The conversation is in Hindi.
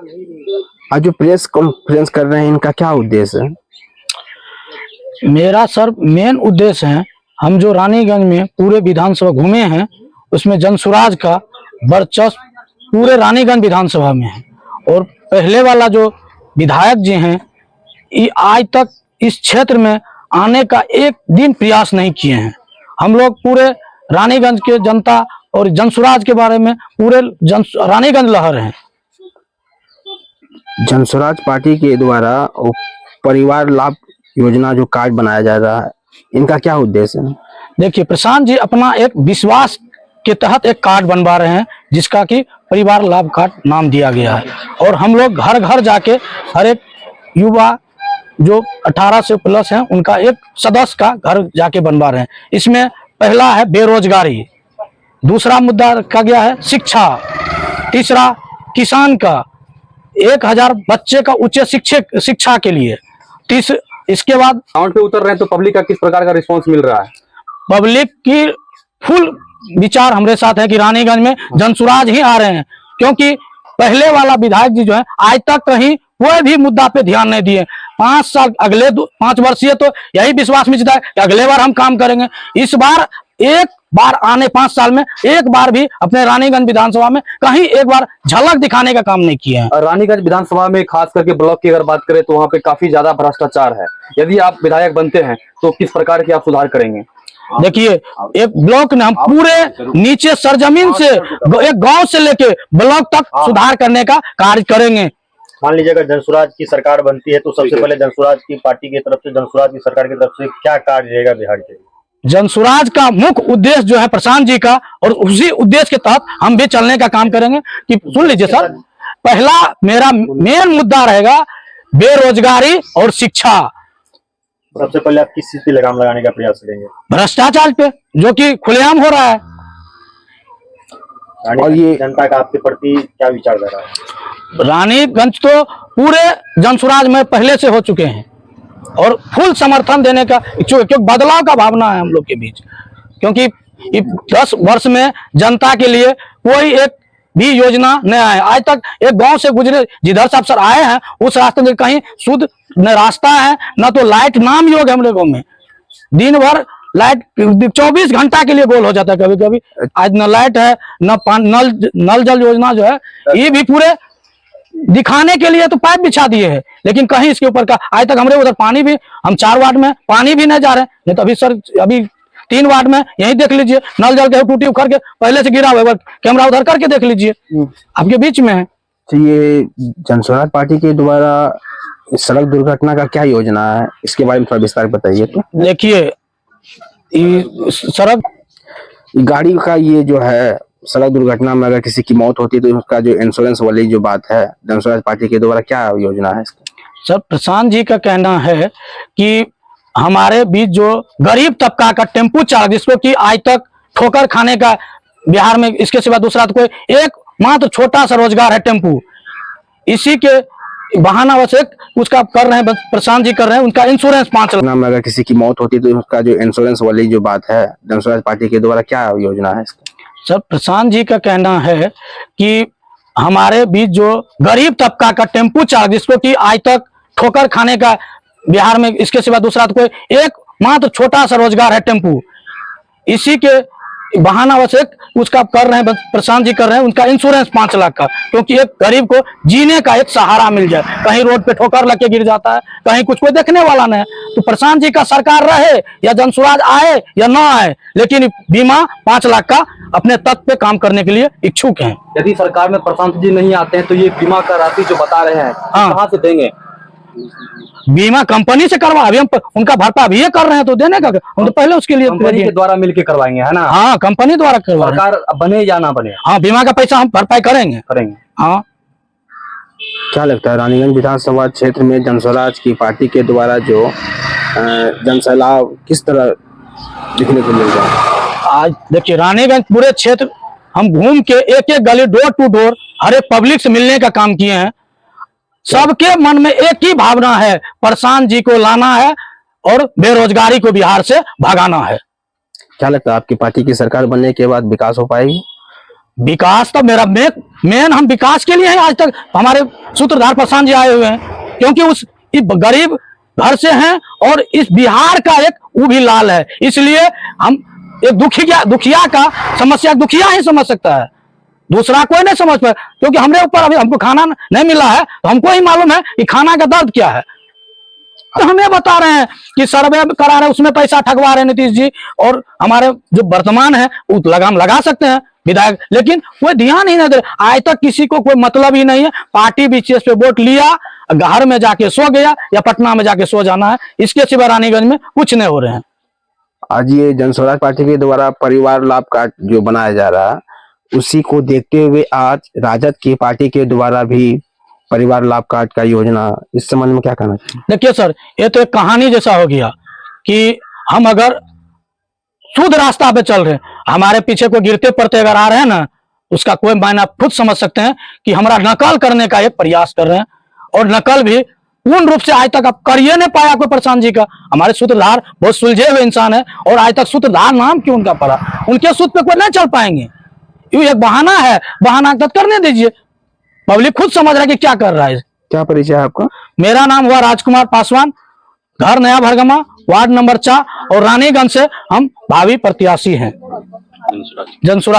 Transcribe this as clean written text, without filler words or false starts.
आज जो प्रेस कॉन्फ्रेंस कर रहे हैं, इनका क्या उद्देश्य है? मेरा सर मेन उद्देश्य है, हम जो रानीगंज में पूरे विधानसभा घूमे हैं, उसमें जनसुराज का वर्चस्व पूरे रानीगंज विधानसभा में है। और पहले वाला जो विधायक जी हैं, ये आज तक इस क्षेत्र में आने का एक दिन प्रयास नहीं किए हैं। हम लोग पूरे रानीगंज के जनता और जनसुराज के बारे में पूरे रानीगंज लहर हैं। जनसुराज पार्टी के द्वारा परिवार लाभ योजना जो कार्ड बनाया जा रहा है, इनका क्या उद्देश्य है? देखिए, प्रशांत जी अपना एक विश्वास के तहत एक कार्ड बनवा रहे हैं, जिसका कि परिवार लाभ कार्ड नाम दिया गया है। और हम लोग घर घर जाके हर एक युवा जो 18 से प्लस हैं, उनका एक सदस्य का घर जाके बनवा रहे हैं। इसमें पहला है बेरोजगारी, दूसरा मुद्दा रखा गया है शिक्षा, तीसरा किसान का 1000 बच्चे का उच्च शिक्षा के लिए, इसके बाद ग्राउंड पे उतर रहे हैं तो पब्लिक का किस प्रकार का रिस्पांस मिल रहा है? पब्लिक की फुल विचार हमारे साथ है कि रानीगंज में जनसुराज ही आ रहे हैं, क्योंकि पहले वाला विधायक जी जो है आज तक कहीं कोई भी मुद्दा पे ध्यान नहीं दिए। 5 साल अगले 5 वर्षीय तो यही विश्वास में जीता है कि अगले बार हम काम करेंगे। इस बार एक बार आने 5 साल में एक बार भी अपने रानीगंज विधानसभा में कहीं एक बार झलक दिखाने का काम नहीं किया है। रानीगंज विधानसभा में खास करके ब्लॉक की अगर बात करें तो वहाँ पे काफी ज्यादा भ्रष्टाचार है। यदि आप विधायक बनते हैं तो किस प्रकार के आप सुधार करेंगे? देखिए, एक ब्लॉक में हम पूरे नीचे सरजमीन से एक गांव से लेके ब्लॉक तक सुधार करने का कार्य करेंगे। मान लीजिए अगर जनसुराज की सरकार बनती है तो सबसे पहले जनसुराज की पार्टी की तरफ से, जनसुराज की सरकार की तरफ से क्या कार्य रहेगा बिहार के लिए? जनसुराज का मुख्य उद्देश्य जो है प्रशांत जी का, और उसी उद्देश्य के तहत हम भी चलने का काम करेंगे। कि सुन लीजिए सर, पहला मेरा मेन मुद्दा रहेगा बेरोजगारी और शिक्षा। सबसे पहले आप किस चीज पे लगाम लगाने का प्रयास करेंगे? भ्रष्टाचार पे, जो कि खुलेआम हो रहा है। और ये जनता का आपके प्रति क्या विचारधारा है? रानीगंज तो पूरे जनसुराज में पहले से हो चुके हैं और फुल समर्थन देने का इच्छुक, क्योंकि बदलाव का भावना है हम लोग के बीच। क्योंकि 10 वर्ष में जनता के लिए कोई एक भी योजना नहीं आया। आज तक एक गांव से गुजरे जिधर से अफसर आए हैं, उस रास्ते में कहीं शुद्ध न रास्ता है, न तो लाइट नाम योग है हम लोगों में। दिन भर लाइट 24 घंटा के लिए गोल हो जाता है कभी कभी। आज न लाइट है, न नल जल योजना जो है, ये भी पूरे दिखाने के लिए तो पाइप बिछा दिए हैं, लेकिन कहीं इसके ऊपर का आज तक हमारे उधर पानी भी, हम 4 वार्ड में पानी भी नहीं जा रहे हैं। नहीं तो अभी सर, अभी 3 वार्ड में यही देख लीजिए, नल जल के टूटी उखड़ के पहले से गिरा हुआ, कैमरा उधर करके देख लीजिए, आपके बीच में है। तो ये जनसुराज पार्टी के द्वारा सड़क दुर्घटना का क्या योजना है, इसके बारे में थोड़ा विस्तार बताइए। तो देखिए, सड़क गाड़ी का ये जो है, सड़क दुर्घटना में अगर किसी की मौत होती है तो उसका जो इंश्योरेंस वाली जो बात है, जनसुराज पार्टी के द्वारा क्या योजना है इसका? सर, प्रशांत जी का कहना है कि हमारे बीच जो गरीब तबका का टेम्पू चालक, जिसको कि आज तक ठोकर खाने का बिहार में इसके सिवा दूसरा तो कोई एक मात्र छोटा सा रोजगार है टेम्पू, इसी के बहाना वश उसका कर रहे हैं, प्रशांत जी कर रहे हैं। उनका इंश्योरेंस 5 लाख में अगर किसी की मौत होती है तो उसका जो इंश्योरेंस वाली जो बात है, जनसुराज पार्टी के द्वारा क्या योजना है इसका? सर, प्रशांत जी का कहना है कि हमारे बीच जो गरीब तबका का टेम्पू चालक, जिसको कि आज तक ठोकर खाने का बिहार में इसके सिवा दूसरा तो कोई एक मात्र छोटा सा रोजगार है टेम्पू, इसी के बहाना वश उसका कर रहे हैं, प्रशांत जी कर रहे हैं। उनका इंश्योरेंस 5 लाख का, क्योंकि एक गरीब को जीने का एक सहारा मिल जाए। कहीं रोड पे ठोकर लग के गिर जाता है, कहीं कुछ कोई देखने वाला नहीं है। तो प्रशांत जी का सरकार रहे या जनसुराज आए या ना आए, लेकिन बीमा 5 लाख का अपने तक पे काम करने के लिए इच्छुक हैं। यदि सरकार में प्रशांत जी नहीं आते हैं तो ये बीमा का राशि जो बता रहे हैं, कहाँ से देंगे? बीमा कंपनी से करवा, अभी हम उनका भरपा अभी कर रहे हैं, तो देने का हम तो पहले उसके लिए कंपनी के द्वारा मिलके करवाएंगे, है ना? हाँ, कंपनी द्वारा करवा, सरकार बने या ना बने, हाँ, बीमा का पैसा हम भरपाई करेंगे। हाँ। क्या लगता है रानीगंज विधानसभा क्षेत्र में जनसुराज की पार्टी के द्वारा जो जनसैलाब किस तरह दिखने को मिल रहा है? आज देखिए, रानीगंज पूरे क्षेत्र हम घूम के एक एक गली डोर टू डोर हर एक पब्लिक से मिलने का काम किए हैं। सबके मन में एक ही भावना है, प्रशांत जी को लाना है और बेरोजगारी को बिहार से भगाना है। क्या लगता है आपकी पार्टी की सरकार बनने के बाद विकास हो पाएगी? विकास तो मेरा मेन हम विकास के लिए हैं। आज तक हमारे सूत्रधार प्रशांत जी आए हुए हैं, क्योंकि उस इस गरीब घर से हैं और इस बिहार का एक वो भी लाल है, इसलिए हम एक दुखिया का समस्या दुखिया ही समझ सकता है, दूसरा कोई नहीं समझ पाए। क्योंकि हमरे ऊपर अभी हमको खाना नहीं मिला है तो हमको ही मालूम है कि खाना का दर्द क्या है। तो हमें बता रहे हैं कि सर्वे करा रहे हैं, उसमें पैसा ठगवा रहे हैं नीतीश जी, और हमारे जो वर्तमान है वो लगाम लगा सकते हैं विधायक, लेकिन कोई ध्यान ही नहीं दे। आज तक किसी को कोई मतलब ही नहीं है। पार्टी विशेष पे वोट लिया, घर में जाके सो गया या पटना में जाके सो जाना है, इसके सिवा रानीगंज में कुछ नहीं हो रहे हैं। आज ये जनस्वराज पार्टी के द्वारा परिवार लाभ कार्ड जो बनाया जा रहा है, उसी को देखते हुए आज राजद की पार्टी के द्वारा भी परिवार लाभ कार्ड का योजना, इस संबंध में क्या कहना चाहिए? देखिए सर, ये तो एक कहानी जैसा हो गया कि हम अगर शुद्ध रास्ता पे चल रहे हैं, हमारे पीछे कोई गिरते पड़ते अगर आ रहे हैं ना, उसका कोई मायना आप खुद समझ सकते हैं कि हमारा नकल करने का एक प्रयास कर रहे हैं, और नकल भी पूर्ण रूप से आज तक आप करिए नहीं पाया कोई प्रशांत जी का। हमारे सूत्रधार बहुत सुलझे हुए इंसान है, और आज तक सूत्रधार नाम क्यों उनका पड़ा, उनके सूत्र पे कोई नहीं चल पाएंगे। ये एक बहाना है, बहाना करने दीजिए, पब्लिक खुद समझ रहा है कि क्या कर रहा है। क्या परिचय है आपका? मेरा नाम हुआ राजकुमार पासवान, घर नया भरगमा, वार्ड नंबर 4, और रानीगंज से हम भावी प्रत्याशी हैं जनसुराज।